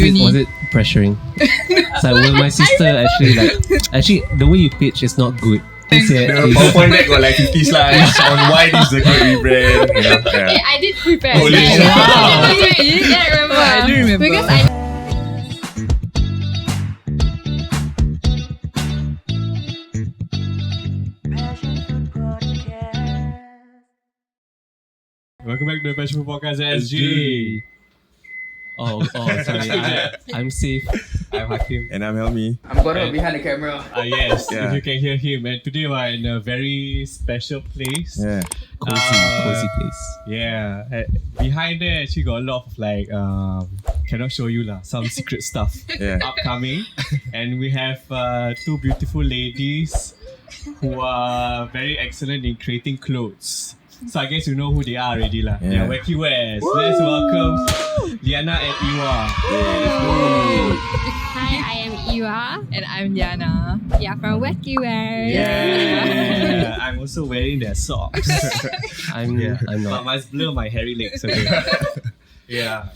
Was it pressuring? So will my sister actually the way you pitch is not good. The PowerPoint deck got like 50 slides on why this is a good rebrand. You know? Hey, I did prepare. Oh, really? Wow. You didn't remember? I do remember. Because I Welcome back to the Passionfruit Podcast SG. Oh, sorry. I'm safe. I'm Hakim. And I'm Helmi. I'm Goro behind the camera. Yes, Yeah. if you can hear him. And today we're in a very special place. Yeah. Cozy place. Yeah. Behind there actually got a lot of cannot show you some secret stuff Yeah. upcoming. And we have two beautiful ladies who are very excellent in creating clothes. So I guess you know who they are already lah. Yeah. They're WACKYWEARS. Let's welcome Liana and Iwa. Hi, I am Iwa. And I'm Diana. Yeah, from WACKYWEARS. Yeah. I'm also wearing their socks. I'm But not. must blur my hairy legs. Okay. Yeah.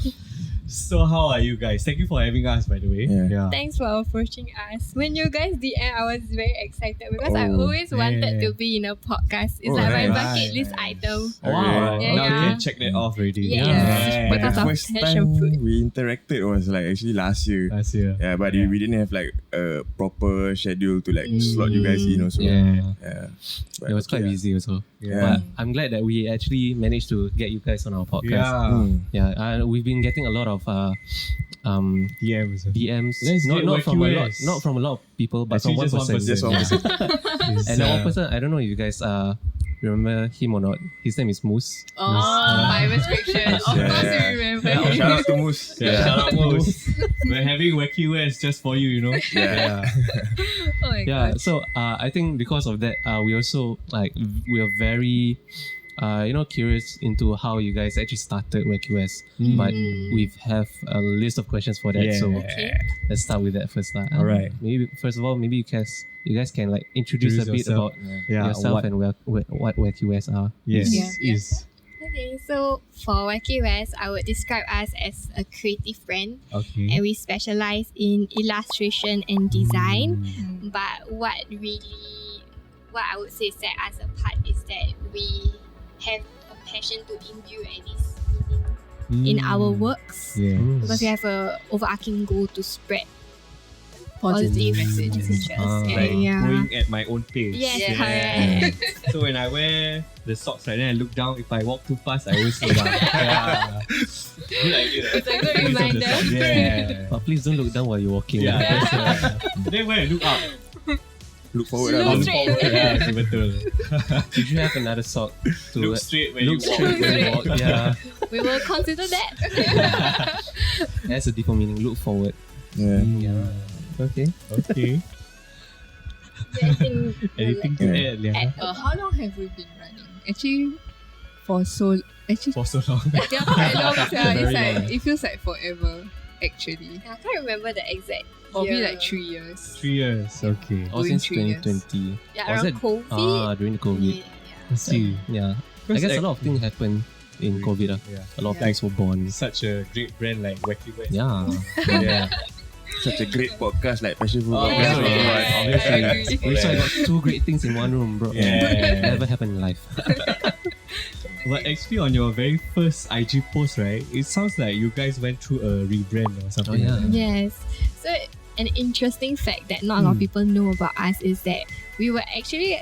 So how are you guys? Thank you for having us, by the way. Yeah. Thanks for approaching us. When you guys DM, I was very excited because I Oh, always wanted to be in a podcast. It's like my bucket list item. Wow. Yeah, Now you yeah. can check that off already. Yes. Yeah. But Because the of first Passionfruit. time we interacted was like actually last year. Last year. Yeah, but we didn't have like a proper schedule to like slot you guys in also. Yeah. But It was quite okay, busy also. Yeah. But I'm glad that we actually managed to get you guys on our podcast. Yeah. Yeah, we've been getting a lot of DMs. DMs. Let's get Not from a lot, WACKYWEARS. not from a lot of people, but Actually, from one person. Just one person. And the one person, I don't know if you guys remember him or not. His name is Moose. Oh, my restriction. Of course Yeah. you remember. Yeah, shout out to Moose. Shout out Moose. We're having WACKYWEARS just for you, you know? Yeah. Oh my Yeah, god. so I think because of that, we also we are very curious into how you guys actually started WACKYWEARS. But we have a list of questions for that. Yeah. So Okay. let's start with that first. Alright. Maybe first of all, maybe you guys can like introduce a bit yourself. about Yeah. yourself and what WACKYWEARS are. Yes. Yeah. Is. Okay, so for WACKYWEARS, I would describe us as a creative brand, Okay. and we specialize in illustration and design. But what I would say set us apart is that we have a passion to imbue at least meaning in our works, Yeah. because we have a overarching goal to spread Positive messages. Like going at my own pace. Yes, Yeah. correct. So when I wear the socks right, then I look down. If I walk too fast, I always slow down. Yeah. Good idea. It's a good Use of the reminder. socks. Yeah. But please don't look down while you're walking. Yeah. That's then when I look up, Look forward. Look lah. straight. yeah, betul. Did you have another sock to Look straight when look you walk. straight when you walk? Yeah, We will consider that. that's a deeper meaning. Look forward. Yeah. Okay. Okay. Anything to add, Liana? How long have we been running? Actually, for so long. yeah, quite long. Very It's like long. it feels like forever. Actually, I can't remember the exact probably year. like 3 years. 3 years. Okay. Or Going since 3 years. 2020. Yeah, Was around it- COVID. During the COVID. Let's see. Yeah. I guess a lot of things happened in COVID. Yeah. A lot of Yeah. things were born. Such a great brand like WACKYWEARS. Yeah. Yeah. Such a great podcast like Passionfruit. Oh, Podcast. yeah. Obviously. We so I got two great things in one room, bro. Yeah. Never happened in life. But actually, on your very first IG post, right, it sounds like you guys went through a rebrand or something. Oh, yeah. like that. Yes. So an interesting fact that not a lot of people know about us is that we were actually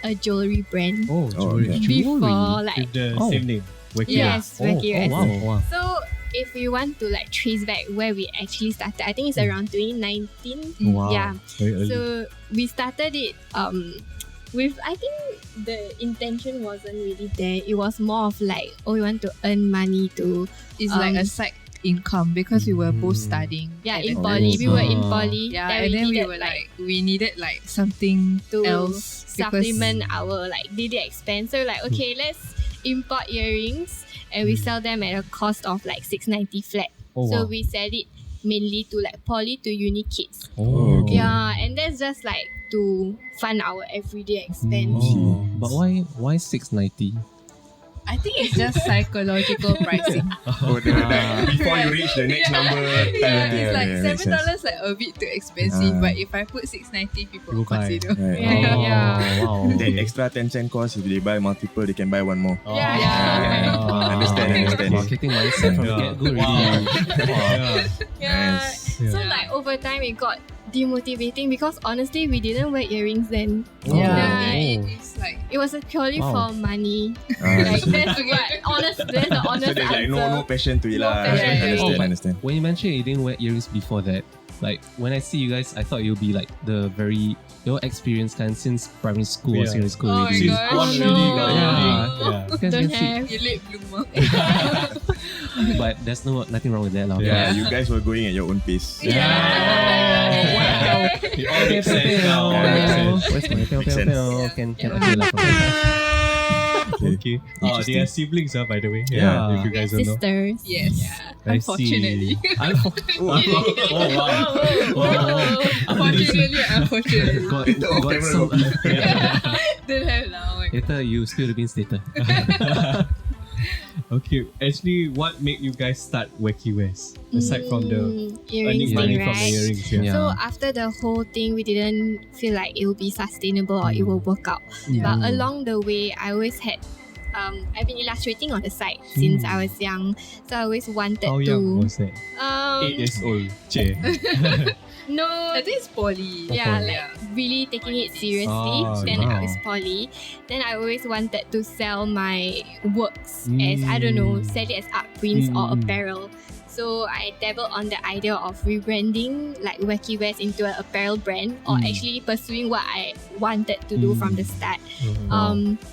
a jewelry brand Oh, Oh, jewelry. okay. before, like With the Oh. same name, WACKYWEARS. yes, WACKYWEARS. wow. So if we want to like trace back where we actually started, I think it's around 2019. Wow. Yeah. Very early. So we started it with, I think the intention wasn't really there. It was more of like, oh, we want to earn money to It's like a Um, side income because we were both studying. yeah, at in the poly. time. We were in Ah. poly. Yeah, then and then we needed, were like we needed like something to else because- supplement our like daily expense. So like, okay, let's import earrings and we sell them at a cost of like $6.90 flat. Oh, So wow. we sell it mainly to like poly to uni kids. Oh, okay. Yeah, and that's just like to fund our everyday expense. Oh. But why 690? I think it's just psychological pricing. Before you reach the next number. It's like makes sense. $7 like a bit too expensive, but if I put $6.90, people will Go buy. consider. Right. Yeah. Wow. That extra 10 cent cost, if they buy multiple, they can buy one more. Understand. Marketing mindset from the get-go really. Wow. Yeah. Nice. So like over time it got demotivating because honestly we didn't wear earrings then. Yeah, Yeah. it's like It was purely Wow. for money. Like that's the honest So there's like no answer. passion to it No lah. passion. Understand. When you mentioned you didn't wear earrings before that, like when I see you guys, I thought you'll be like the very experienced kind since primary school or Yeah. secondary school. Oh my already. gosh. One no. really got Yeah. You guys Don't can see- have. you late bloomer. But there's nothing wrong with that, lah. Yeah, you guys were going at your own pace. It all makes sense now. Where's my pew, Makes pew, sense. pew? Can okay lah. Okay. They are siblings, by the way. Yeah. If you guys don't know. Sisters. Yes. I Unfortunately. see. Oh, wow. Unfortunately. Got some. Don't have now. Later you spill the beans later. Okay, actually, what made you guys start WACKYWEARS? Aside from the earrings earning money thing, from the right? earrings, yeah. Yeah. So after the whole thing, we didn't feel like it will be sustainable or it will work out. Yeah. But along the way, I always had, I've been illustrating on the side since I was young. So I always wanted How to. young was that? 8 Um, years old. Che. no, I think it's poly. yeah, poly. like really taking it seriously. Oh, Then wow. I was poly. Then I always wanted to sell my works as, I don't know, sell it as art prints or apparel. So I dabbled on the idea of rebranding like WACKYWEARS into an apparel brand or actually pursuing what I wanted to do from the start.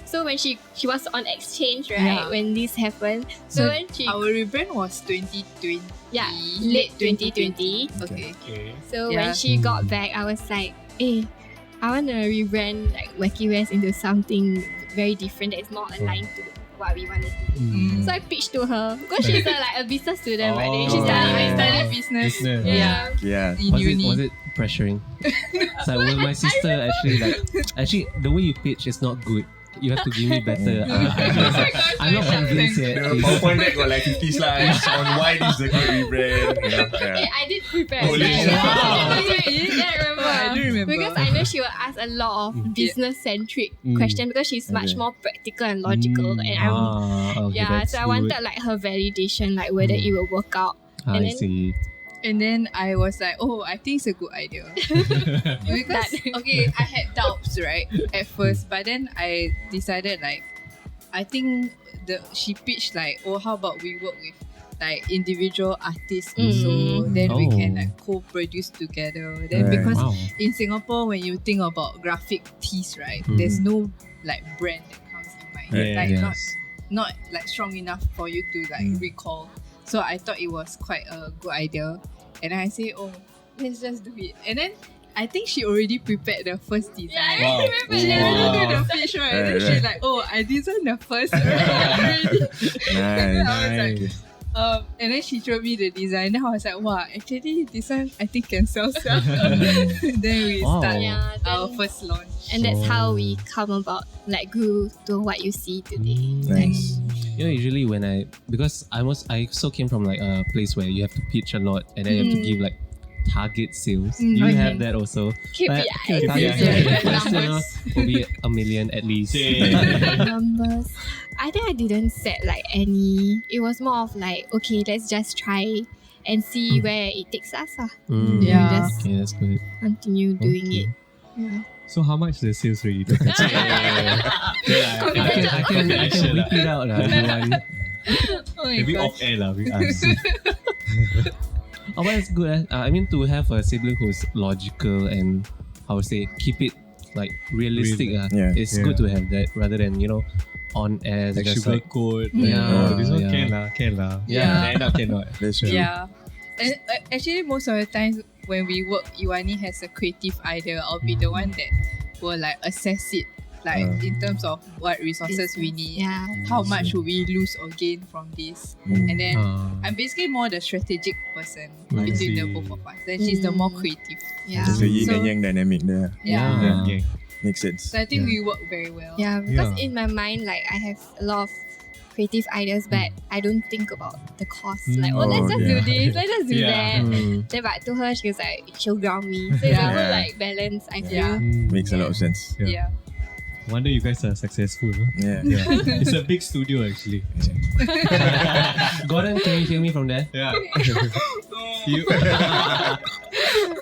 So when she was on exchange, right, Yeah. when this happened, so when she Our rebrand was 2020. late 2020. Okay. Okay. So Yeah. when she got back, I was like, hey, I want to rebrand like WACKYWEARS into something very different that is more aligned to what we want to do. So I pitched to her because she's like a business student, right? Then she Oh. studied business. Business. Yeah. Yeah. In uni. Was it pressuring? It's like, well, my sister actually the way you pitch is not good. You have to give me better ideas. I'm not convinced yet. The PowerPoint deck got like 50 slides on why this is a good rebrand. Hey, I did prepare. Oh, legit? Yeah, I remember. I don't remember. Because I know she will ask a lot of business-centric questions because she's much Okay. more practical and logical. And Okay, yeah, that's so I good. wanted like her validation, like whether it will work out. I and then- see. And then I was like, oh, I think it's a good idea. Because, okay, I had doubts, right, at first. But then I decided, like, I think she pitched, like, oh, how about we work with, like, individual artists also. Then we can, like, co-produce together. Then Right. because Wow. in Singapore, when you think about graphic tees, right, there's no, like, brand that comes in mind. Like, not like strong enough for you to like recall. So I thought it was quite a good idea. And I say, oh, let's just do it. And then I think she already prepared the first design. Wow. She already do the pitch, right? And then she's like, oh, I designed the first already. Nice. I was like, and then she showed me the design. Then I was like, wow, actually this one I think can sell. Then we Wow. start Yeah, our then- first launch. And that's how we come about, like grew to what you see today. Nice. You know, usually when because I also came from like a place where you have to pitch a lot and then you have to give like target sales. You Okay. have that also. KPIs. Target KPIs. sales Numbers. will be 1 million at least. Numbers. I think I didn't set like any. It was more of like, okay, let's just try and see where it takes us. Yeah. Just Okay, that's good. continue doing it. Yeah. So how much the sales rate? I can whip it out lah, everyone. Oh my Maybe gosh. off air lah with us. Oh, but it's good. I mean, to have a sibling who's logical and I would say keep it like realistic. Yeah. It's good to have that rather than on air. Like just sugar like, coat. Yeah, This one yeah. can lah. Yeah. End up cannot. That's true. Yeah. And actually, most of the times when we work, Iwani has a creative idea. I'll be the one that will like assess it, like in terms of what resources we need. Yeah. How much would we lose or gain from this? And then I'm basically more the strategic person I between the see. both of us. Then she's the more creative. Yeah. It's a yin So- and yang dynamic there. Yeah. Yeah. Makes sense. So I think we work very well. Yeah, because Yeah. in my mind, like I have a lot of creative ideas, but I don't think about the cost. Like, let's just do this, let's just do that. Then, but to her, she was like, she'll ground me. So it's a good like balance, I feel. Makes a lot of sense. Yeah. Wonder you guys are successful, huh? Yeah. It's a big studio actually. Gordon, can you hear me from there? Yeah. Oh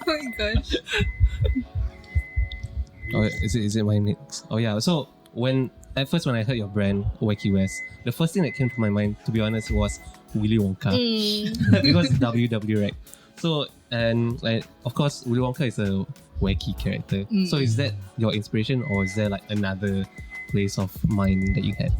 my gosh. Oh, is it my next? Oh yeah. So at first when I heard your brand WACKYWEARS, the first thing that came to my mind, to be honest, was Willy Wonka because WW, right? So and like of course Willy Wonka is a wacky character. So is that your inspiration, or is there like another place of mind that you had?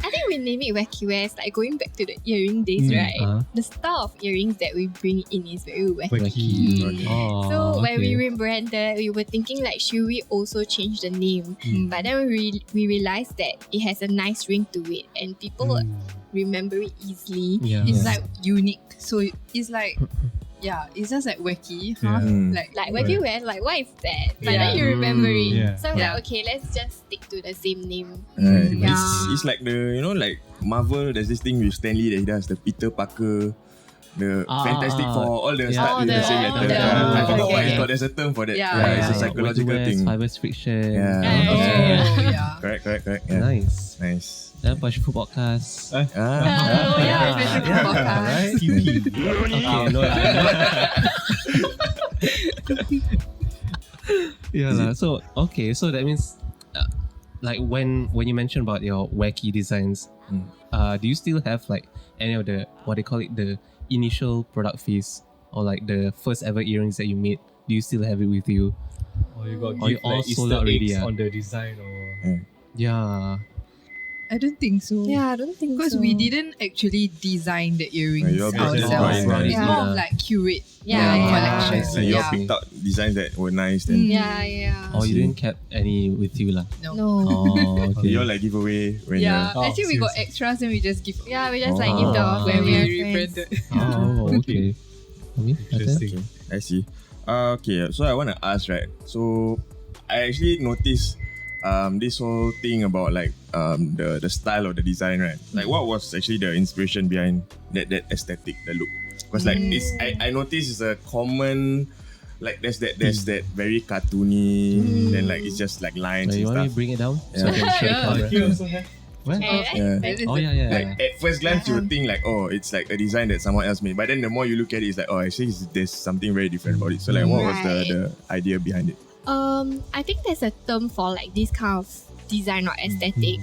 I think we name it WACKYWEARS, like going back to the earring days, right? The style of earrings that we bring in is very wacky. Oh, So when we rebranded, we were thinking like, should we also change the name? But then we realized that it has a nice ring to it, and people remember it easily. Yeah. It's like unique. So it's like, it's just like wacky. Huh? Like WACKYWEARS, like what is that? But then you remember it. Yeah. So I'm like, okay, let's just stick to the same name. It's like the like Marvel. There's this thing with Stanley that he does, the Peter Parker, the Fantastic Four, all the start with the same letter. I forgot what it's called. There's a term for that. It's a psychological thing. Fibers friction. Correct. Nice. Passionfruit podcast. Passionfruit podcast. Right? So that means like when you mentioned about your wacky designs, do you still have like any of the, what they call it, the initial product phase, or like the first ever earrings that you made? Do you still have it with you? Or you got Or you give all like sold Easter out already, eggs on the design or Yeah. I don't think so. Yeah, I don't think Because so. we didn't actually design the earrings You're ourselves. basically It's more of like curate collection. It's like you all picked out designs that were nice. Then Or you didn't kept any with you lah? No. Oh, okay. you all like give away when Actually we got extras and we just give. Yeah, we just like give the off when when we we are friends. rebranded. Oh, okay. interesting. I see. Okay, so I want to ask, right? So I actually noticed this whole thing about like the style of the design, right? Like what was actually the inspiration behind that aesthetic, the look? Because like it's I noticed it's a common, like there's that very cartoony, then like it's just like lines You and want me to stuff. bring it down? So I can show the color. You also have What? Oh yeah. Like at first glance you would think like, oh, it's like a design that someone else made, but then the more you look at it, it's like, oh, actually there's something very different about it. So like what was the idea behind it? I think there's a term for like this kind of design or aesthetic.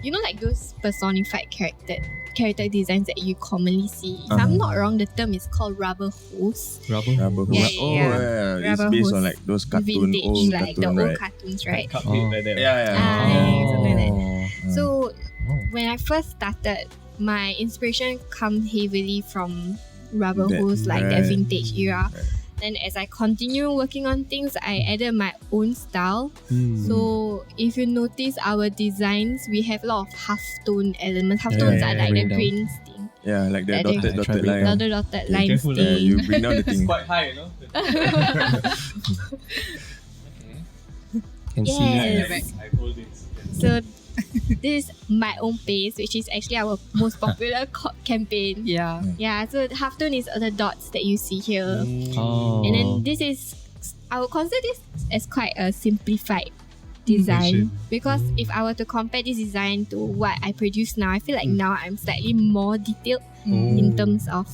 You know, like those personified character designs that you commonly see. If I'm not wrong, the term is called rubber hose. Rubber hose. Yeah. It's Rubber based hose. on like those Vintage, old like the cartoon, old right? cartoons, right? cupcake like that. Something like that. Oh. So when I first started, my inspiration come heavily from rubber hose, like that vintage era. Then as I continue working on things, I added my own style. So if you notice our designs, we have a lot of half-tone elements. Half-tones are like the grains thing. Yeah, like the Like the dotted line. Dotted lines careful, thing. You bring down the It's thing. quite high, you know. Can see. Yes. I hold it. So this is my own pace, which is actually our most popular campaign. Yeah, so halftone is the dots that you see here. Oh. And then this is, I would consider this as quite a simplified design, because if I were to compare this design to what I produce now, I feel like now I'm slightly more detailed in terms of,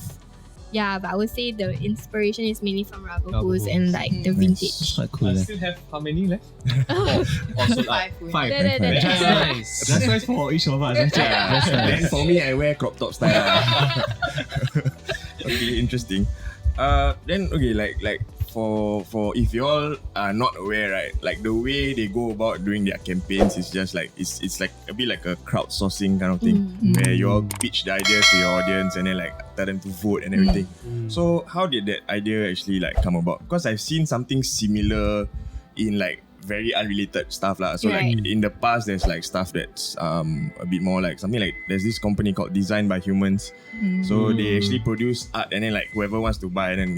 but I would say the inspiration is mainly from rubber hose and like the vintage. Quite cool. Still have how many left? Also Five. Nice. That's nice for each of us. Then for me, I wear crop top style. Okay, interesting. Then okay, like for if you all are not aware, right? Like the way they go about doing their campaigns is just like it's like a bit like a crowdsourcing kind of thing, where you all pitch the idea to your audience and then like tell them to vote and everything. So how did that idea actually like come about? Because I've seen something similar in like very unrelated stuff lah. So Right. like in the past, there's like stuff that's a bit more like something like there's this company called Design by Humans. So they actually produce art, and then like whoever wants to buy, then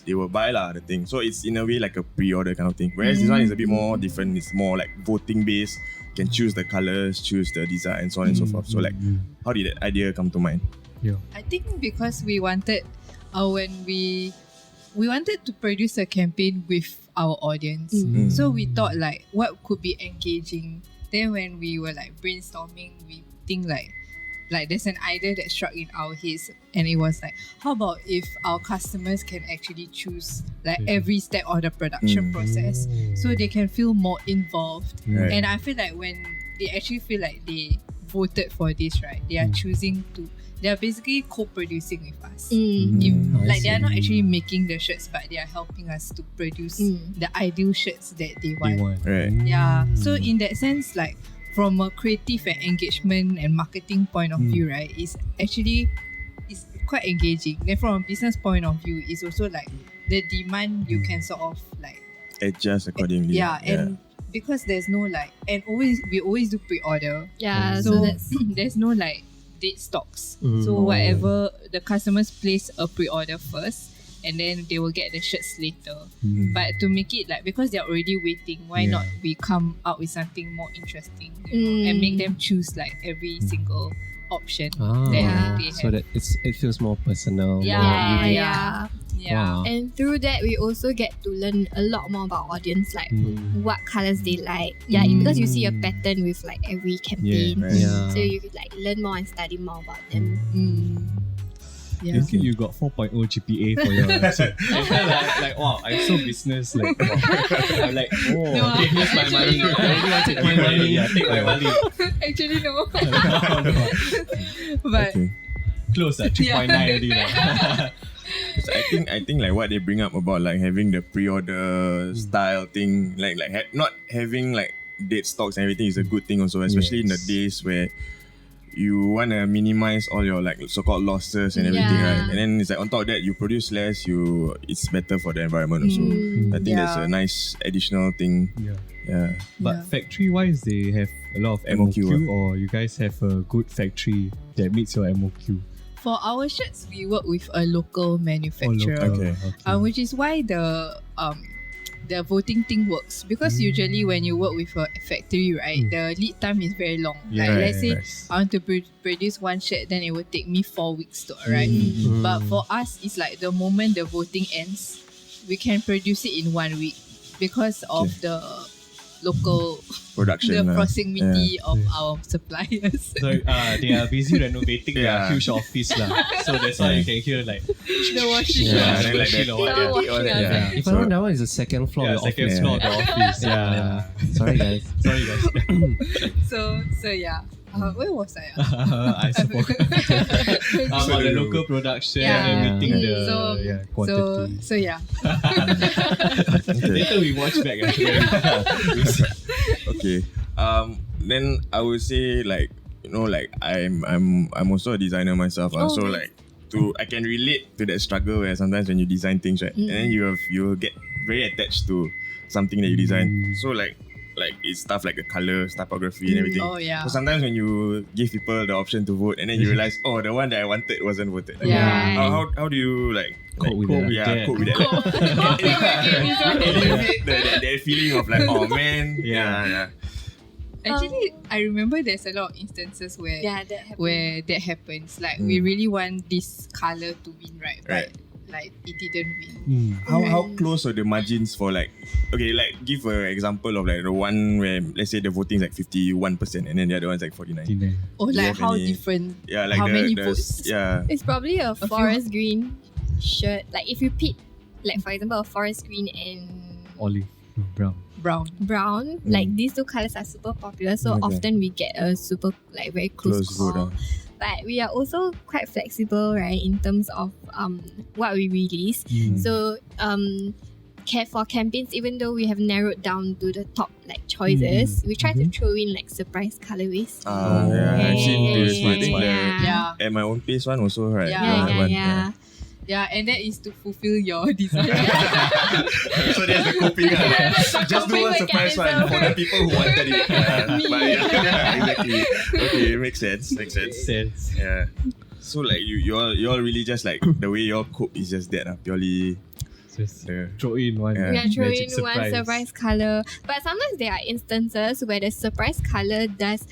they will buy lah the thing. So it's in a way like a pre-order kind of thing. Whereas this one is a bit more different. It's more like voting based. You can choose the colors, choose the design, and so on and so forth. So like, how did that idea come to mind? I think because we wanted, when we wanted to produce a campaign with our audience. So we thought like what could be engaging. Then when we were like brainstorming, we think like there's an idea that struck in our heads, and it was like, how about if our customers can actually choose like every step of the production process, so they can feel more involved. Right. And I feel like when they actually feel like they voted for this, right, they are choosing to, they are basically co-producing with us. Like they are not actually making the shirts, but they are helping us to produce the ideal shirts that they want. Right. Yeah. So in that sense, like from a creative and engagement and marketing point of view, right, it's quite engaging. Then from a business point of view, it's also like the demand you can sort of like Adjust accordingly. and because there's no like, and we always do pre-order. Yeah, So so that's there's no like dead stocks. So whatever the customers place a pre-order first, and then they will get the shirts later. But to make it like, because they're already waiting, why not we come out with something more interesting, you know, and make them choose like every single option that they have. So that it feels more personal. more yeah, unique. yeah. Wow. And through that, we also get to learn a lot more about audience, like what colors they like. Yeah, because you see a pattern with like every campaign. Right. Yeah. So you could like learn more and study more about them. Yeah. You think you got 4.0 GPA for your so like wow, I'm so business like wow. I'm like okay, here's my money. I really want to take my money. Yeah, take my money. Actually no. No. But Okay. Close at 3.9 already now. So I think like what they bring up about like having the pre-order style thing, like not having like dead stocks and everything is a good thing also, especially in the days where you want to minimize all your like so-called losses and everything, Yeah. right? And then it's like on top of that, you produce less, it's better for the environment also. I think that's a nice additional thing. Yeah. But factory-wise, they have a lot of MOQ, MOQ, or you guys have a good factory that meets your MOQ. for our shirts, we work with a local manufacturer. Okay. Which is why the voting thing works, because usually when you work with a factory, right, the lead time is very long. Yeah, like right, let's say right. I want to produce one shirt, then it will take me 4 weeks to arrive. But for us, it's like the moment the voting ends, we can produce it in 1 week because of the local Production. the proximity of our suppliers. So they are busy renovating their huge office lah. So that's why you can hear like The washing. Yeah, the then like washing that. or what. The washing all that, of yeah. it. If I'm not, that one is the second floor Yeah, of the second office. floor of the office. Yeah. Sorry guys. Sorry guys. So yeah. Where was I? I suppose. About the local production and meeting the quantity. So yeah. Okay. Later we watch back actually. Okay. Then I would say like, you know, like I'm also a designer myself. Oh, So nice. like I can relate to that struggle where sometimes when you design things, right, and then you get very attached to something that you design. So like it's stuff like the colors, typography and everything. Oh yeah. So sometimes when you give people the option to vote and then you realize, oh, the one that I wanted wasn't voted. Like, Yeah. How do you like Cope with that. cope with that? Like, elevate that feeling of like, oh man, yeah. Actually, I remember there's a lot of instances where Yeah, that happens. where that happens. Like we really want this color to win, right? But like it didn't win. How close are the margins for like, okay, like give an example of like the one where let's say the voting is like 51% and then the other one's like 49. Or Do you like have how any- different? Yeah, like How the many the votes? yeah. It's probably a few- forest green shirt. Like if you pick, like for example, a forest green and Olive, brown. Brown. brown, like these two colors are super popular. So Okay. often we get a super like very close Close call. vote. But we are also quite flexible, right, in terms of what we release. So for campaigns, even though we have narrowed down to the top like choices, we try to throw in like surprise colorways. Yeah, I've seen this. I think Yeah. Yeah. at my own pace one also, right? Yeah. Yeah, and that is to fulfill your desire. So there's the coping. Just do one surprise one for the people who wanted it. But yeah, exactly. Okay, makes sense. Yeah. So like you all really just like the way you all cope is just that purely. Just throw in one. Yeah, throw in magic one surprise color. But sometimes there are instances where the surprise color does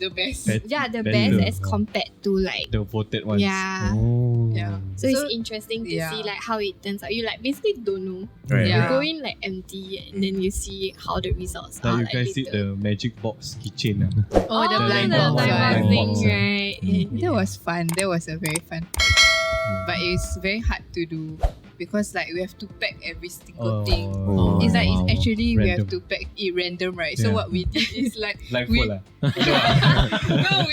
The best. the Better. best as compared to like The voted ones. Yeah. Oh. Yeah. so it's interesting to yeah. see like how it turns out. You like basically don't know. Right. You Yeah. go in like empty and then you see how the results are. Like you guys did later. the magic box keychain. Oh, the blind the box. blind box Yeah. thing, Box. right? That was fun. That was a very fun. But it's very hard to do because like we have to pack every single thing. Oh. It's like wow. it's actually we have Random. to pack it random, right? So Yeah. what we did is like Like we what lah? no,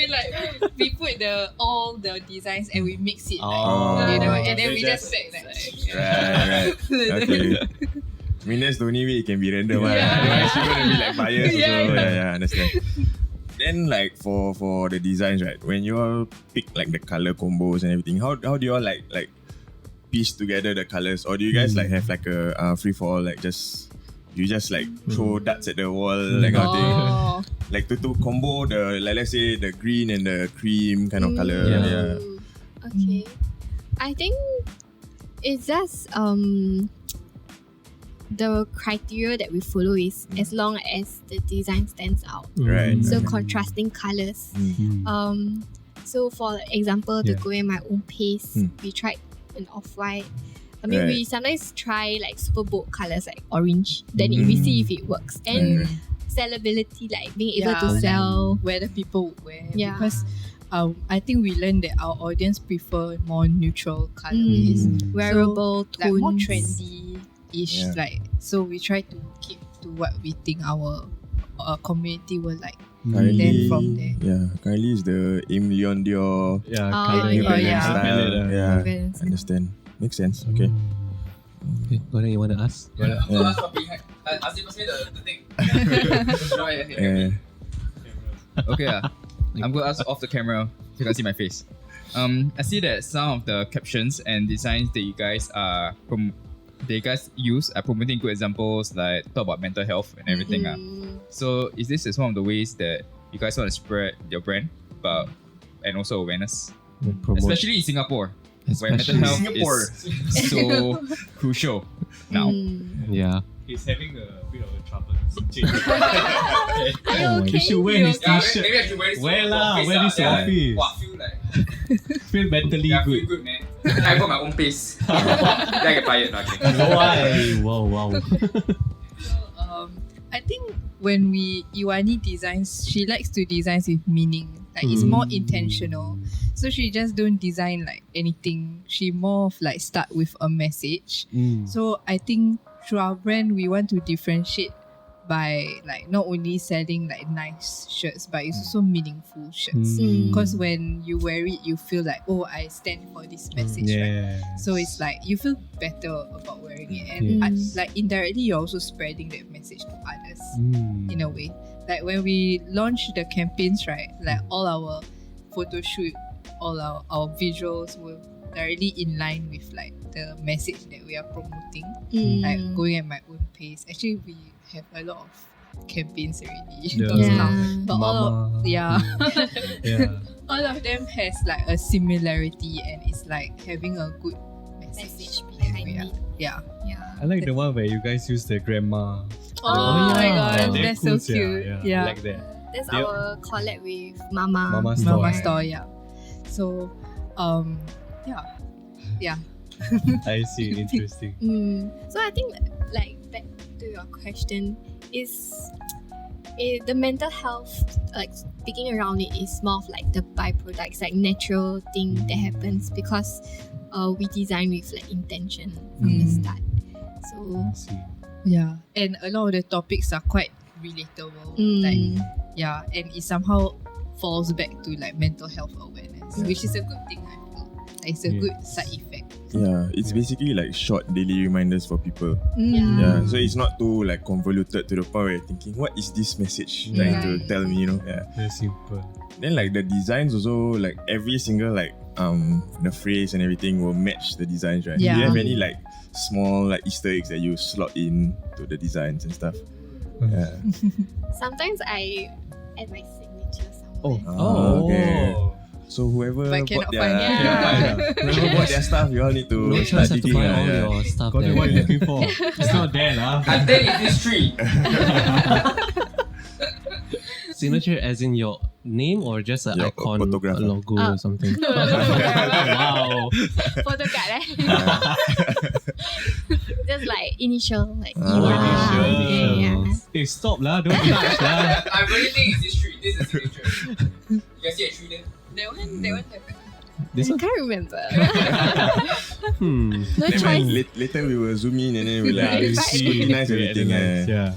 we put all the designs and we mix it, Oh. like, you know, Okay. and then So we just- just pack like Right. Okay. I mean that's the only way it can be random. Yeah. Otherwise you're gonna be like biased Yeah, also. yeah. Yeah, understand. Then like for the designs, right? When you all pick like the color combos and everything, how do you all like piece together the colors, or do you guys like have like a free for all, like you just like throw darts at the wall, like kind of thing, Oh, like to combo the like let's say the green and the cream kind of color. Yeah. Okay. I think it's just the criteria that we follow is as long as the design stands out. Right. So contrasting colors. Mm. So for example, to Yeah. go in my own pace, we tried an off-white. I mean, we sometimes try like super bold colors like orange. Then we see if it works. And Right. sellability, like being able Yeah. to sell. whether people would wear. Yeah. Because I think we learned that our audience prefer more neutral colorways. Wearable, Like more tones. trendy-ish. Yeah. Like, so we try to keep to what we think our community will like. Currently, Then from there. currently is the Im Leon Dior Yeah, Oh, colour. yeah. New Balance yeah. style. Yeah, Balance. understand. Makes sense. Okay. Okay, Gordon, you want to ask? Yeah. Ask him the thing. Yeah. Okay, I'm going to ask off the camera. You can see my face. I see that some of the captions and designs that you guys use are promoting good examples, like talk about mental health and everything. So is this one of the ways that you guys want to spread your brand, and also awareness, especially in Singapore, where mental health is so crucial now? Yeah. He's having a bit of a trouble. Are you okay? You should wear his Yeah, t-shirt. maybe I should wear this. Wear for lah, office wear this for yeah. office. Wow, feel like Feel mentally feel good. good, man. Then I got my own pace. Then I get fired. Okay. Why? Wow. So, I think when Iwani designs, she likes to design with meaning. Like it's more intentional. So she just don't design like anything. She more of like start with a message. So I think through our brand, we want to differentiate by like not only selling like nice shirts, but it's also meaningful shirts. Because when you wear it, you feel like, oh, I stand for this message, right? So it's like you feel better about wearing it, and like indirectly you're also spreading that message to others in a way. Like when we launch the campaigns, right? Like all our photo shoot, all our visuals were directly in line with like the message that we are promoting. Like going at my own pace. Actually, we have a lot of campaigns already. But all yeah. all of them has like a similarity, and it's like having a good message behind it. Yeah. I like the one where you guys use the grandma. Oh my god, They're that's cool, so cute. I like that. That's Yep. our collab with Mama. Mama store. Mama store, yeah. So, yeah. I see. Interesting. So I think like back to your question is the mental health, like speaking around it, is more of like the byproducts, like natural thing that happens because we design with like intention from the start. So I see. Yeah. And a lot of the topics are quite relatable. Like, yeah, and it somehow falls back to like mental health awareness, which is a good thing, I feel. Like, it's a good side effect. Yeah, it's basically like short daily reminders for people. yeah. So it's not too like convoluted to the point where you're thinking, what is this message trying to tell me, Yeah. Very simple. Then like the designs also, like every single like the phrase and everything will match the designs, right? Yeah. Do you have any like small like Easter eggs that you slot in to the designs and stuff? Yeah. Sometimes I add my signature Oh. somewhere. Okay. So whoever But bought cannot their find it. whoever bought their stuff, you all need to No start choice, have to digging. buy all Yeah. your stuff Got there. what you're looking for. It's not there, lah. I think it's this tree. Signature as in your name or just an Your icon, photograph. a logo or something? Wow. Photo card Just like initial, like Oh, Iwa. initial. Yeah. Hey, stop lah. Don't touch lah. I really think it's this tree. This is signature. You can see a tree there. That one happened. This I one? can't remember. Hmm. No Then choice. later we will zoom in and then we Yeah, like you see. scrutinize everything. Analyze, yeah.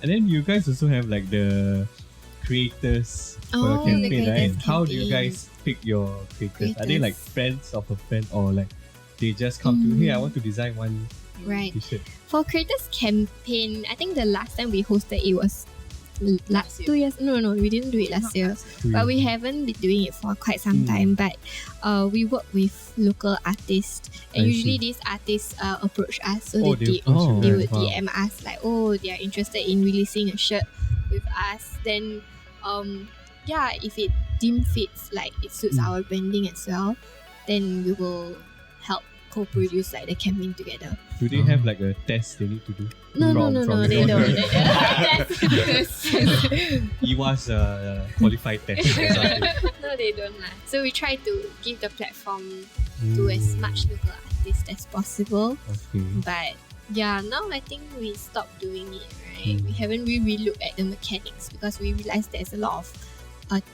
And then you guys also have like the creators for Oh, your the campaign, right? creators How do you campaign. guys pick your creators? Are they Creators. like friends of a friend or like they just come to, hey, I want to design one Right. t-shirt? For creators campaign, I think the last time we hosted it was last year. 2 years. No, we didn't do it last year. But we haven't been doing it for quite some time. But we work with local artists, and I usually see. these artists approach us. So Oh, they approach you they guys. would Wow. DM us like, oh, they are interested in releasing a shirt with us. Then, yeah, if it deem fits, like it suits our branding as well, then we will help co-produce like the campaign together. Do they have like a test they need to do? No, From they your don't. shirt? They don't. Iwa's qualified test or something. No, they don't lah. So we try to give the platform to as much local artists as possible. Okay. But yeah, now I think we stopped doing it, right? We haven't really looked at the mechanics because we realized there's a lot of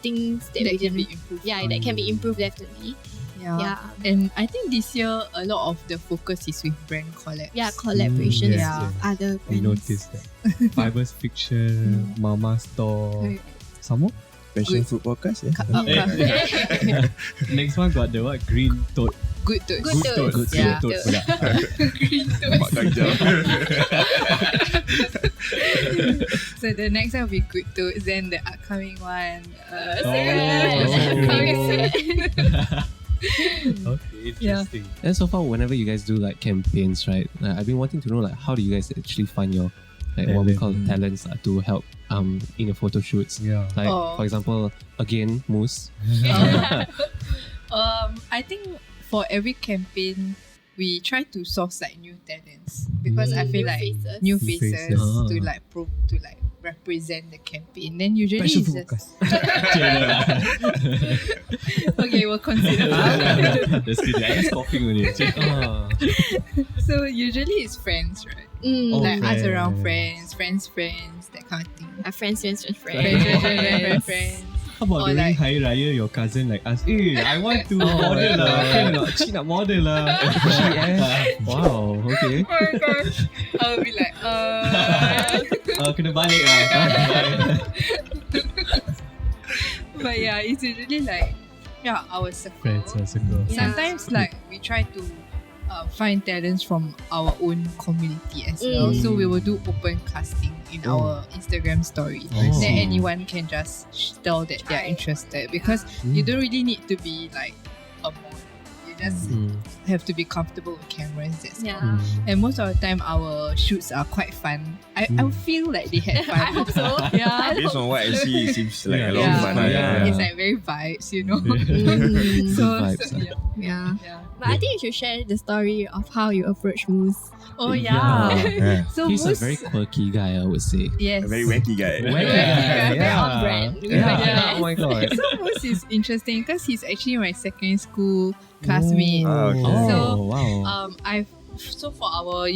things that we That can be didn't. improved. Yeah, that can be improved definitely. Yeah. And I think this year a lot of the focus is with brand collabs. Yeah, collaborations Yes, with other We brands. noticed that. Fibers Fiction, Mama Store, Right. some more? Passionfruit podcast, yeah. Next one got the what? Green Toad. Good to Good toad. Good Yeah. Toad pula. Mak Kajal. So the next one will be good to then the upcoming one. Okay, interesting. And so far, whenever you guys do like campaigns, right? I've been wanting to know like how do you guys actually find your like what we call talents to help in your photo shoots. Yeah. Like Oh. for example, again, Moose. I think for every campaign we try to source like new talents because I feel New like faces. new New faces faces. to like to like represent the campaign. Then usually it's just okay, we'll consider. Just kidding. I'm just coughing only. Ah. So usually it's friends, right? Mm. Like us friends. around friends, that kind of thing. Our friends. Friends. How about Or during like- Hari Raya, your cousin like ask, hey, I want to model lah. Can not? Cik nak model lah. Wow. Okay. Oh my gosh. I'll be like, Kena balik lah. But yeah, it's usually like, yeah, our circle. Friends or circle. Yeah. Sometimes like we try to find talents from our own community as well. So we will do open casting in our Instagram story. I see. Then anyone can just tell that they're interested because you don't really need to be like a model. You just have to be comfortable with cameras. That's all. Yeah. And most of the time our shoots are quite fun. I feel like they had fun. I hope so. Yeah. Based on what I see, it seems like a lot Yeah. of fun. Yeah. It's like very vibes, you know. Mm. so, Vibes, so yeah. Yeah. Yeah. But I think you should share the story of how you approach Moose. Oh yeah. Yeah. So He's a Moose- very quirky guy, I would say. yes. A very wacky guy. Very Yeah. on brand. Yeah. Oh my god. So Moose is interesting because he's actually my secondary school classmate. Oh, okay. Oh, So, wow. So for our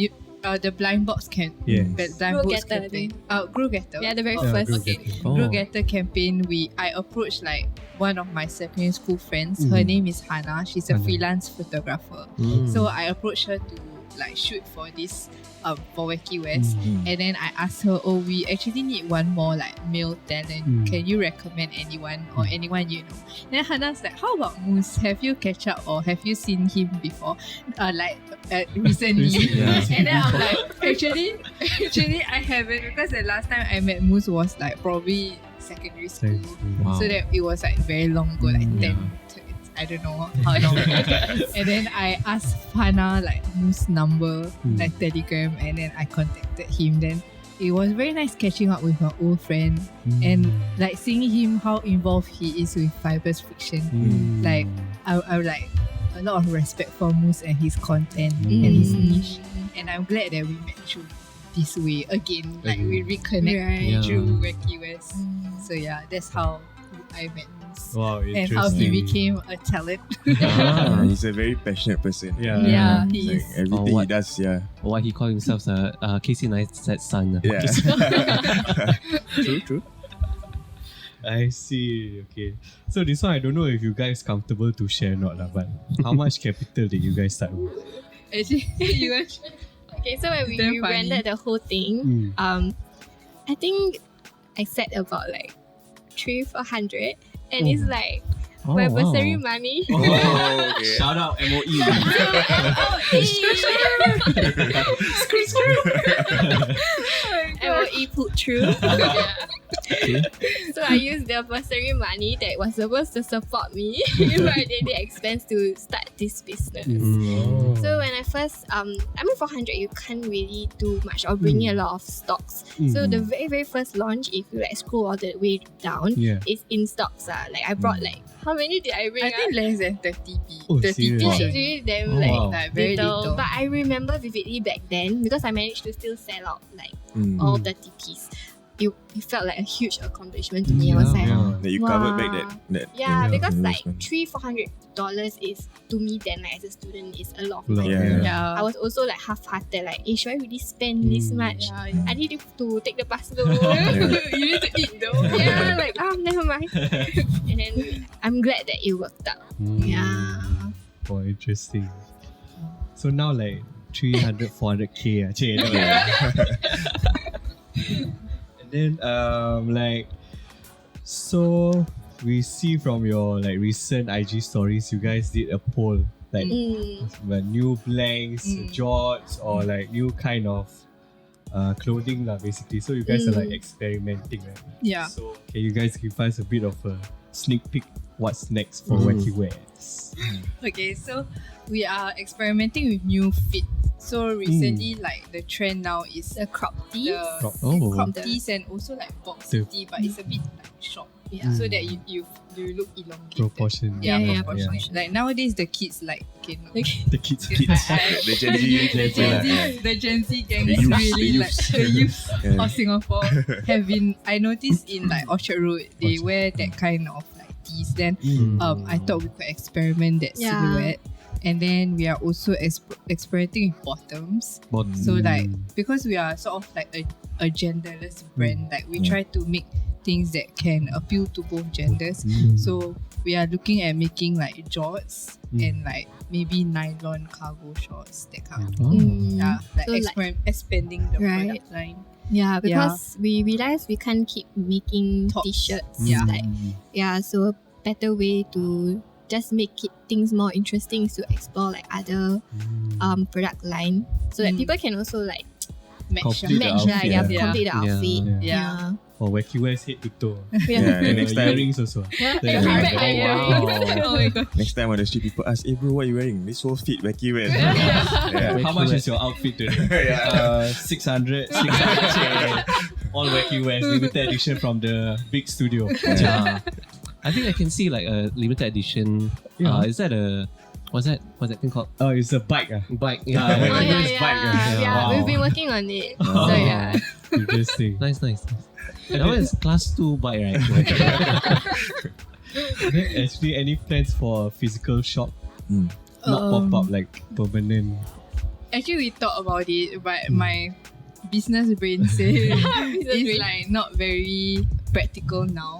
the blind box Yes. blind Grow box Getter, I campaign. think. Grow Getter. Yeah, the very Yeah, first. Grow Okay. Getter. Oh. Grow Getter campaign, I approached like one of my secondary school friends. Her name is Hannah. She's a Hannah. freelance photographer. Mm. So I approached her to like shoot for this for WACKYWEARS. And then I asked her, oh, we actually need one more like male talent. Can you recommend anyone or anyone you know? Then Hannah's like, how about Moose? Have you catch up or have you seen him before? Recently. Yeah. And then I'm like, actually I haven't because the last time I met Moose was like probably secondary school. Wow. So that it was like very long ago, like 10 to I don't know how long. And then I asked Hana like whose number, like Telegram, and then I contacted him. Then it was very nice catching up with my old friend and like seeing him how involved he is with Fibers Fiction. Like I like a lot of respect for Moose and his content and his niche. And I'm glad that we met through this way again. Like we reconnect through WACKYWEARS. So yeah, that's how I met Moose. Wow, and how he became a talent. He's a very passionate person. Yeah, he Like is. everything he does, Why he called himself Casey Neistat's son. Yeah. True. I see. Okay. So this one, I don't know if you guys comfortable to share or not, lah, but how much capital did you guys start with? Actually, you guys. Okay, so when we Damn funny. rented the whole thing, I think I set about like 300-400, and it's like my bursary money. Oh, okay. Shout out MOE. MOE put through. So I used the bursary money that was supposed to support me in my daily expense to start this business. So when I first, 400, you can't really do much or bring in a lot of stocks. So the very, very first launch, if you like scroll all the way down, is in stocks. Like I brought like, how many did I bring? I think less than 30p. Oh, 30p. serious? It's really damn Like very little. But I remember vividly back then because I managed to still sell out like all 30p's. It felt like a huge accomplishment to me. I was like, That you covered back that because like investment. $300-400 is to me then like as a student is a lot of money. Yeah. I was also like half-hearted, like, should I really spend this much? I need to take the bus though. You need to eat though. Yeah, like never mind. And then I'm glad that it worked out. Yeah. Oh, interesting. So now like 300-400k actually. And then so we see from your like recent IG stories, you guys did a poll like new blanks, jorts, or like new kind of clothing lah, basically. So you guys are like experimenting, right? Yeah. So can you guys give us a bit of a sneak peek what's next for WACKYWEARS? Okay, so we are experimenting with new fit. So recently, like the trend now is The crop tees. Crop tees and also like box tee, but it's a bit like short. So that you look elongated. Proportion. Yeah, Proportion. Like nowadays the kids like The kids. The Gen Z. the Gen Z gang The is youth, really the like the youth of Singapore have been. I noticed in like Orchard Road they wear that kind of like tees. Then I thought we could experiment that silhouette. And then we are also experimenting with bottoms. So like because we are sort of like a genderless brand, like we try to make things that can appeal to both genders. So we are looking at making like jorts and like maybe nylon cargo shorts, that kind of thing. Like expanding the product line. Yeah, because we realized we can't keep making Tops. t-shirts. So a better way to just make things more interesting is to explore like other product line so that people can also like Complete the complete the outfit. Yeah. Or WACKYWEARS head to toe. And next time, Earrings also. Oh my god. next time on the street, people ask, "Hey bro, what are you wearing?" This whole fit WACKYWEARS. How much is your outfit today? 600 all WACKYWEARS limited edition from the big studio. I think I can see like a limited edition. Is that a what's that thing called? Oh, it's a bike. Bike. We've been working on it. So yeah. Interesting. Nice. That one is class 2 bike, right? Actually, any plans for a physical shop? Not pop up like permanent. Actually, we thought about it, but my business brain said it's like not very practical now.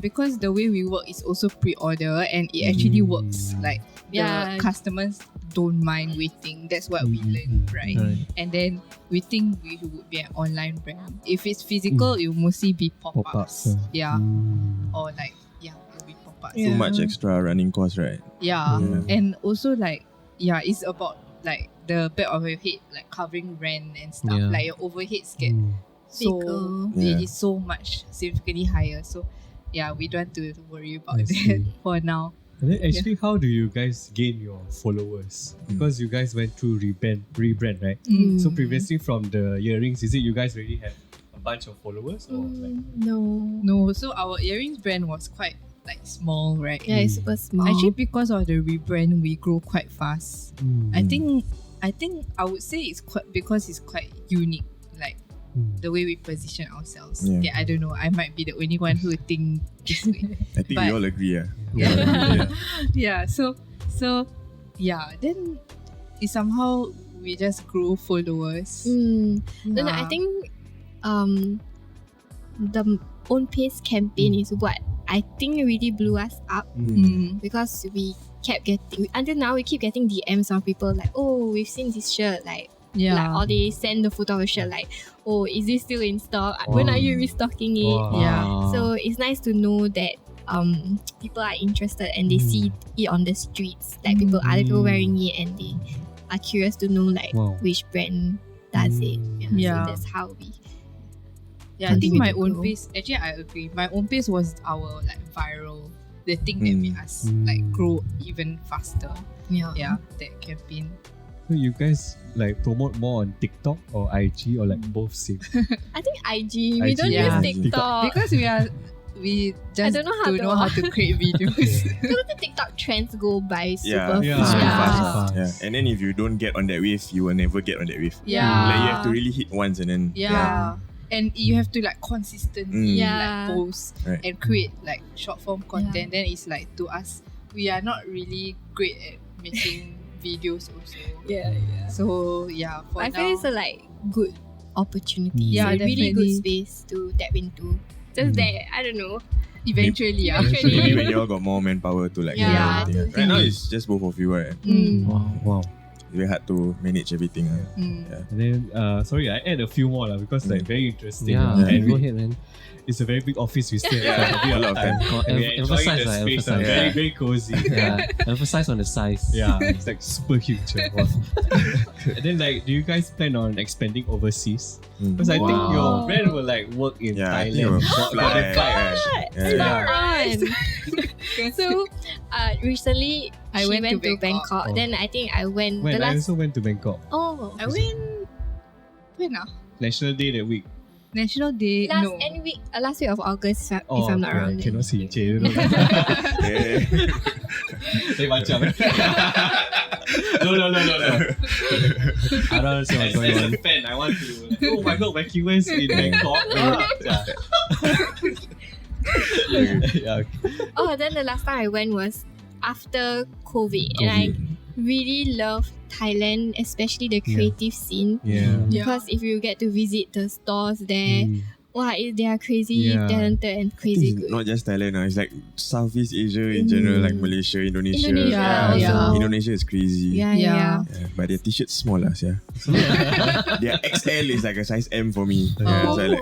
Because the way we work is also pre-order and it actually works. Like the customers don't mind waiting. That's what we learned, right? And then we think we would be an online brand. If it's physical, it will mostly be pop-ups. Or like it'll be pop-ups. Too much extra running cost, right? And also like it's about like the back of your head, like covering rent and stuff. Like your overheads get it is so much significantly higher. So we don't want to worry about that for now. And then actually, how do you guys gain your followers? Because you guys went through rebrand, right? So previously from the earrings, is it you guys already have a bunch of followers or like? No, so our earrings brand was quite like small, right? Yeah, it's super small. Actually, because of the rebrand, we grow quite fast. I think I would say it's quite because it's quite unique, like the way we position ourselves. Yeah. Okay, I don't know. I might be the only one who think this way. I think we all agree. Yeah. So yeah. Then it somehow we just grow followers. No, I Yeah. think the own pace campaign is what I think really blew us up because we kept getting until now we keep getting DMs from people like, oh, we've seen this shirt, like or they send the photo of a shirt like, oh, is this still in stock? When are you restocking it? Wow. Yeah. So it's nice to know that people are interested and they see it on the streets, like other people wearing it, and they are curious to know like which brand does it. Yeah. So that's how we. Yeah, I think my continue to own grow. pace. Actually, I agree. My own pace was our like viral, the thing that made us like grow even faster. Yeah, that campaign. So you guys like promote more on TikTok or IG or like both same? I think IG. We IG, don't yeah. use TikTok Because we just don't know know how to create videos. because the TikTok trends go by super Yeah, Yeah. fast. super fast. Yeah. And then if you don't get on that wave, you will never get on that wave. Yeah. Like you have to really hit once and then Yeah. And you have to like consistently Yeah. like post Right. and create like short form content. Then it's like to us, we are not really great at making videos also. Yeah. So yeah, for I now, feel it's a like good opportunity. Yeah, It's a really definitely. good space to tap into. Just that I don't know. eventually, yeah. Eventually. Maybe when you all got more manpower to like Yeah, do everything. to Right now think. it's just both of you, right? Wow. It's very hard to manage everything. And then, sorry, I add a few more because like very interesting. Yeah, And go ahead, man. it's a very big office we stay Yeah, at. a lot of time. And we enjoy Emphasize the lah, space. emphasize. Very, Yeah. very cozy. Yeah, emphasize on the size. Yeah, it's like super huge. Wow. And then like, do you guys plan on expanding overseas? Because I think Wow. your brand will like work in Yeah, I think it Thailand. will Got fly. the vibe. Yeah. So recently I she went to to Bangkok. Oh. Then I think I went When the I last. also went to Bangkok. Oh, I went when National Day that week. National Day. last no. last week of August if I'm not wrong. Cannot see. You know. Yeah. Eh, macam. No. I don't understand As what's going a on. fan, I want to. Oh my god, WACKYWEARS in Bangkok. Yeah. Oh, then the last time I went was after COVID, and I really love Thailand, especially the creative scene. Yeah. Because if you get to visit the stores there, wow, they are crazy Yeah. talented and I think crazy it's good. not just Thailand, it's like Southeast Asia in general, like Malaysia, Indonesia. Indonesia also. Indonesia is crazy. Yeah. Yeah, but their t-shirts small yeah. Their XL is like a size M for me. Yeah, so I like,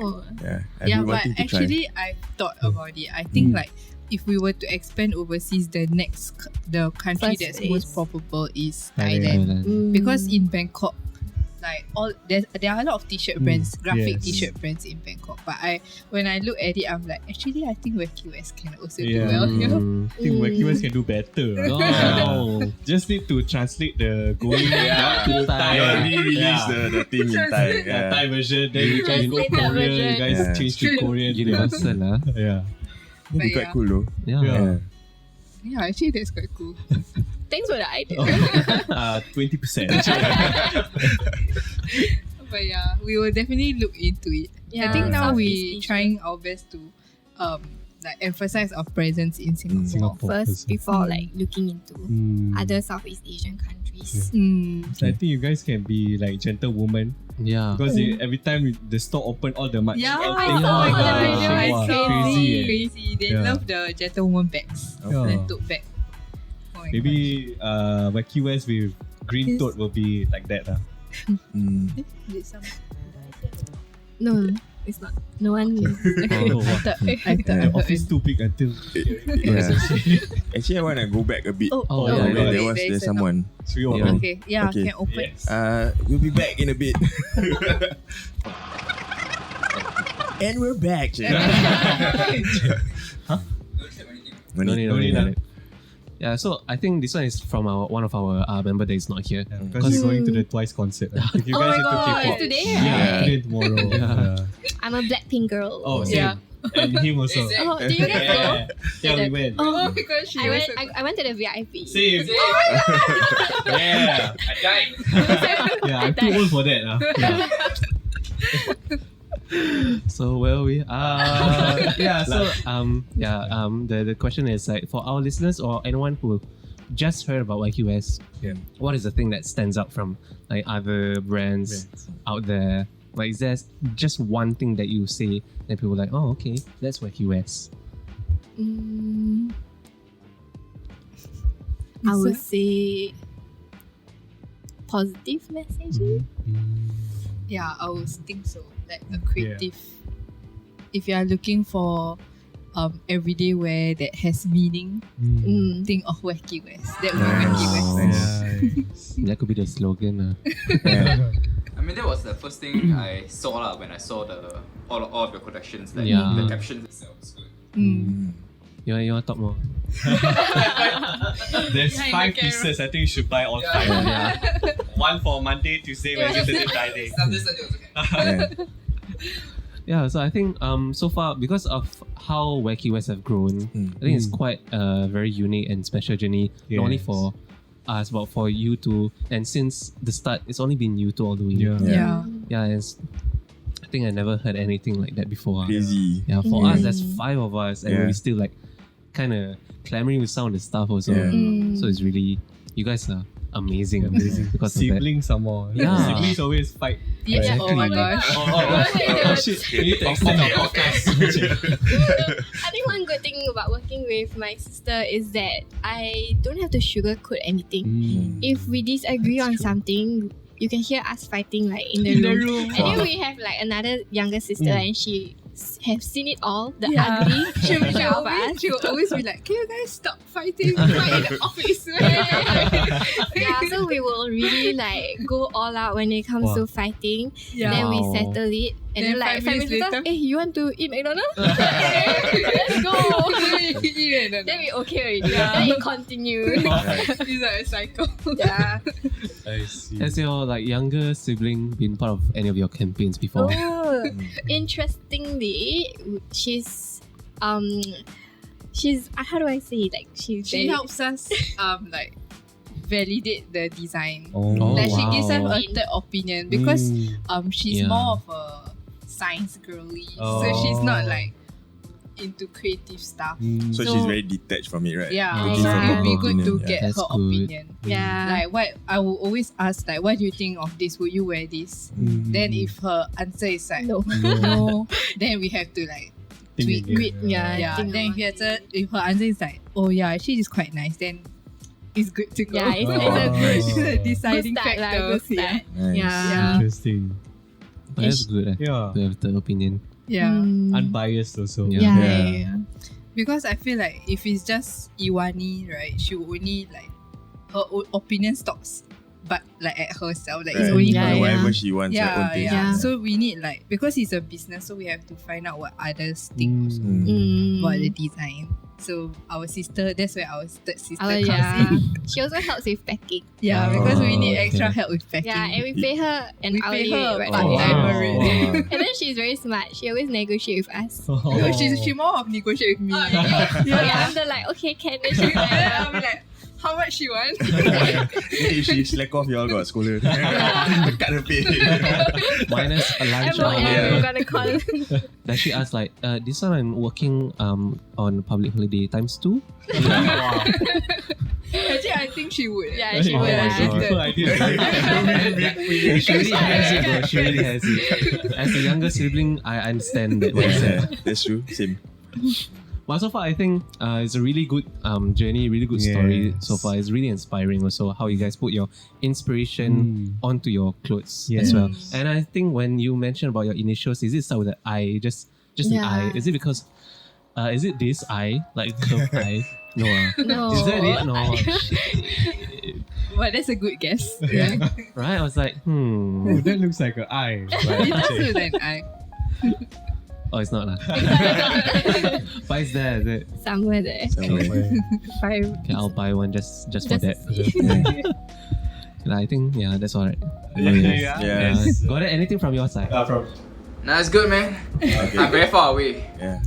I've Yeah, been but wanting to try. actually, I thought about it. I think like if we were to expand overseas, the country First that's is most probable is Thailand. Thailand. Because in Bangkok, like there are a lot of t-shirt brands, graphic Yes. t-shirt brands in Bangkok. But when I look at it, I'm like, actually, I think WACKYWEARS can also do Yeah. well here. I think WACKYWEARS can do better. Oh. Just need to translate the going Yeah. to Thai. Yeah, re-release the thing in Thai. Yeah, Thai version. Then you guys go Translate that Korean. You version. guys Yeah. change to Korean. Universal lah. Yeah. It'd be But quite yeah. cool though. Yeah. Yeah, actually, that's quite cool. Thanks for the idea. 20%. But yeah, we will definitely look into it. Yeah, I think now Southeast we Asia. trying our best to like emphasize our presence in Singapore. Singapore. First, before like looking into other Southeast Asian countries. So I think you guys can be like gentlewoman Yeah. because every time the store open, all the much. Yeah, everything. I saw Oh my the God. video. I Wow, saw. crazy. eh. Crazy. They Yeah. love the gentlewoman bags. Yeah. The tote bag. Oh my Maybe WACKYWEARS with green tote will be like that. Mm. God. Did some- No, it's not. No one. Oh, I thought the office too big until. Yeah. Actually, I want to go back a bit. Oh, yeah, When yeah. there's someone. Three or Yeah. Okay, yeah, Okay. can open. Yes. We'll be back in a bit. And we're back. No need. No need lah. Yeah, so I think this one is from one of our member that is not here. Yeah, because he's going to the Twice concert. If you Oh guys my god, into K-pop, it's today, yeah, right? today and tomorrow. Yeah. I'm a Blackpink girl. Oh, same. Yeah. And him also. Oh, do you guys go? Yeah, we went. Oh my gosh, she was I went to the VIP. Same. Yeah. I died. Yeah, I'm too old for that. Yeah. So where are we? The question is like for our listeners or anyone who just heard about WACKYWEARS, what is the thing that stands out from like other brands out there? Like, is there just one thing that you say and people are like, oh, okay, that's WACKYWEARS? I would say positive messaging. Yeah, I would think so. Like a creative. If you are looking for everyday wear that has meaning, think of WACKYWEARS. That would be WACKYWEARS. That could be the slogan. I mean, that was the first thing I saw when I saw all of your collections. Like, Yeah. the captions itself was good. You want to talk more? There's 5 pieces. I think you should buy all 5. Yeah. One for Monday, Tuesday, Wednesday, Thursday, Friday. Sunday was okay. Yeah, so I think so far, because of how WACKYWEARS have grown, I think it's quite a very unique and special journey, not only for us, but for you two. And since the start, it's only been you two all the way. Yeah. I think I never heard anything like that before. Crazy. Yeah, for us, there's 5 of us, and we still like kind of clamoring with some of the stuff also. So it's really, you guys are amazing because of that. Siblings some more. Yeah. Siblings always fight. Yeah. Oh my gosh. Oh shit. We need to extend our podcast. I think one good thing about working with my sister is that I don't have to sugarcoat anything. If we disagree on something, you can hear us fighting like in the room. And then we have like another younger sister and she have seen it all, the ugly. She will always be like, can you guys stop fighting? Fight in the office. Yeah, so we will really like go all out when it comes to fighting. Then we settle it. And then like 5 minutes later, hey, you want to eat McDonald's? Let's go. Then we okay already. Then it continues. It's like a cycle. Yeah. I see. Has your like younger sibling been part of any of your campaigns before? Oh, interestingly, she's how do I say it? Like She helps us like validate the design. Oh, She gives us wow. a third opinion because she's more of a science girly. So she's not like into creative stuff. So she's very detached from it, right? Yeah, Looking so for it would be proper good to opinion. get That's her good. opinion. Yeah. Like what I will always ask, like, what do you think of this? Would you wear this? Then if her answer is like No. no, then we have to like tweak. Yeah. Then if her answer is like, oh yeah, actually it's quite nice, then it's good to go. Yeah, it's a good deciding start lah, factor. good start. Nice. Yeah. Interesting. But that's good. Yeah. To have the opinion. Yeah. Unbiased also. Yeah. Because I feel like if it's just Iwani, right, she will only like her own opinion stops, but like at herself, like it's Right. only Yeah, her. Whatever she wants, her own Yeah, taste. yeah. So we need like, because it's a business, so we have to find out what others think also about the design. So our sister, that's where our third sister comes in. She also helps with packing. Yeah, Oh, because we need okay. extra help with packing. Yeah, and we pay her an We hourly pay her rate, right? part-time Yeah. already. And then she's very smart. She always negotiate with us. No, she more of negotiate with me. Yeah, I'm the like, okay, can. Then she's like, I'll be like, how much she want? If she slack off, you all got scolded. Cut her pay. Minus a lunch MOM, hour. we're gonna call. Does she ask like, this one I'm working on public holiday times 2? Actually, I think she would. Yeah, she Oh would. my Yeah. God. Good idea. She really has it, bro. She really has it. As a younger sibling, I understand that mindset. Yeah, that's true. Same. But so far, I think it's a really good journey, really good story Yes. so far. It's really inspiring also how you guys put your inspiration onto your clothes as Yes. well. And I think when you mentioned about your initials, is it start with an I, just an I? Is it because, is it this I, like curved I? No. No. Is that it? No. But that's a good guess. Yeah. Right? I was like, Oh, that looks like an eye. It does look like an eye. Oh, it's not lah. But it's there, is it? Somewhere there. Five. Okay, I'll buy one just for Just that. to see. I think that's all right. Yeah. Yes. Got it? Anything from your side? From Nah, it's good, man. Okay. I'm very far away. Yeah.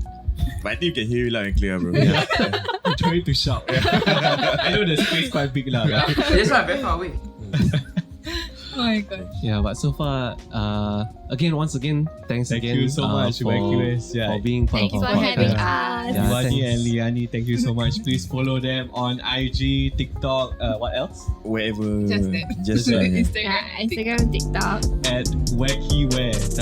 But I think you can hear you loud and clear, bro. trying to shout. I know the space quite big lah. Right? That's why I'm very far away. Oh my god. Yeah, but so far, once again, thanks Thank again you so much, WACKYWEARS. for being part Thanks of our for having podcast. us. Yeah, Ivani thanks. and Liani, thank you so much. Please follow them on IG, TikTok, what else? Wherever. Just that. Just that. Yeah, Instagram. Instagram, TikTok. At WACKYWEARS.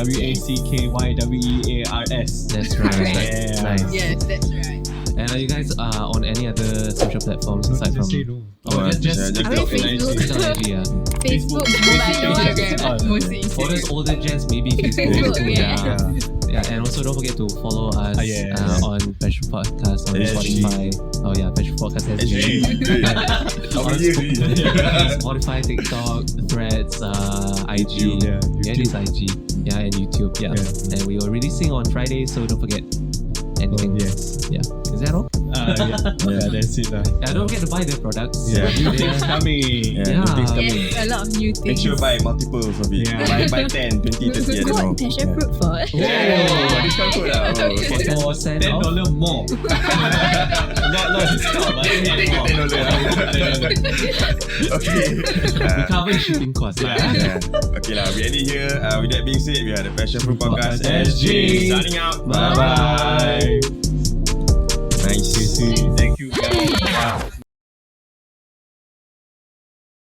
WACKYWEARS. That's right. Yeah. Nice. Yes, that's right. And are you guys on any other social platforms aside from? Say no. Oh, just Yeah, I mean, TikTok and IG, yeah. Facebook, Instagram, mostly For those older gens, maybe Facebook. Facebook, yeah. Yeah, and also don't forget to follow us Yes. on Passion Podcast on SG. Spotify. Oh yeah, Passion Podcast SG. Spotify, TikTok, Threads, IG. Yeah, Yeah, it is IG. Yeah, and YouTube. Yeah. Yeah. And we are releasing on Friday, so don't forget anything. Yes. Yeah. Is that all? Yeah, that's it lah. Yeah, don't forget to buy their products. Yeah, new things coming. Yeah, Yeah. the things coming. Yes, a lot of new Make things. sure buy multiples of it. Yeah. Buy 10, 20, 30, I don't know. Code Passionfruit for it. Oh, discount code lah. Oh, okay. For $10 more. not discount, but Take a $10 Okay. We cover shipping costs. Yeah. Okay lah, we ended here. With that being said, we are the Passionfruit Podcast SG. Signing out. Bye bye. Nice. Thank you guys.